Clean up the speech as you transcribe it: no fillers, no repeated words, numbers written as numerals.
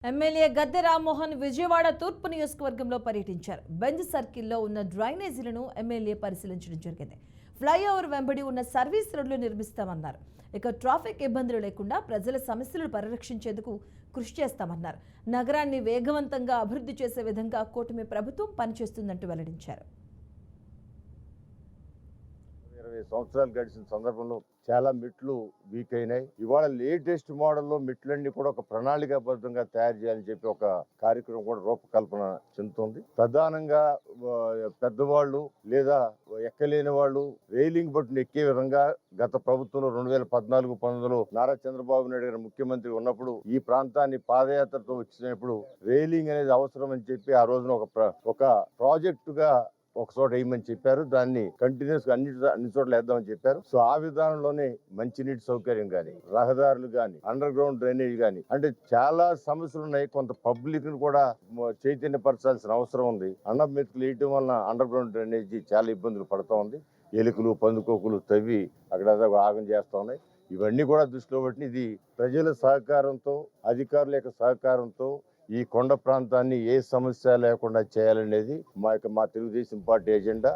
MLA Gadde Rammohan Vijayawada తూర్పు నియోజకవర్గంలో పర్యటించారు. బెంజ్ సర్కిల్లో ఉన్న డ్రైనేజీలను ఎమ్మెల్యే పరిశీలించడం జరిగింది. ఫ్లైఓవర్ వెంబడి ఉన్న సర్వీస్ రోడ్లు నిర్మిస్తామన్నారు. ఇక ట్రాఫిక్ ఇబ్బందులు లేకుండా ప్రజల సమస్యలను పరిరక్షించేందుకు కృషి చేస్తామన్నారు. నగరాన్ని వేగవంతంగా అభివృద్ధి చేసే విధంగా కూటమి ప్రభుత్వం పనిచేస్తుందంటూ వెల్లడించారు. 20 సంవత్సరాలు గడిచిన సందర్భంలో చాలా మెట్లు వీక్ అయినాయి. ఇవాళ లేటెస్ట్ మోడల్లో మెట్లన్నీ కూడా ఒక ప్రణాళికాబద్ధంగా తయారు చేయాలని చెప్పి ఒక కార్యక్రమం కూడా రూపకల్పన చెందుతుంది. ప్రధానంగా పెద్దవాళ్ళు లేదా ఎక్కలేని వాళ్ళు రైలింగ్ బట్టును ఎక్కే విధంగా గత ప్రభుత్వంలో 2014-19లో నారా చంద్రబాబు నాయుడు గారు ముఖ్యమంత్రి ఉన్నప్పుడు ఈ ప్రాంతాన్ని పాదయాత్రతో వచ్చినప్పుడు రైలింగ్ అనేది అవసరం అని చెప్పి ఆ రోజున ఒక ప్రాజెక్టుగా ఒక చోట వేయమని చెప్పారు. దాన్ని కంటిన్యూస్ గా అన్ని చోట్ల వేద్దామని చెప్పారు. సో ఆ విధానంలోనే మంచినీటి సౌకర్యం గాని, రహదారులు గాని, అండర్ గ్రౌండ్ డ్రైనేజ్ గాని, అంటే చాలా సమస్యలు ఉన్నాయి. కొంత పబ్లిక్ ను కూడా చైతన్యపరచాల్సిన అవసరం ఉంది. అన్నం మెతుకులు వేయటం వలన అండర్ గ్రౌండ్ డ్రైనేజ్ చాలా ఇబ్బందులు పడుతూ ఉంది. ఎలుకలు, పందుకోకులు తవ్వి అక్కడ ఆగం చేస్తా ఉన్నాయి. ఇవన్నీ కూడా దృష్టిలో పెట్టి ఇది ప్రజల సహకారంతో, అధికారుల యొక్క సహకారంతో ఈ కొండ ప్రాంతాన్ని ఏ సమస్య లేకుండా చేయాలనేది మా తెలుగుదేశం పార్టీ ఎజెండా.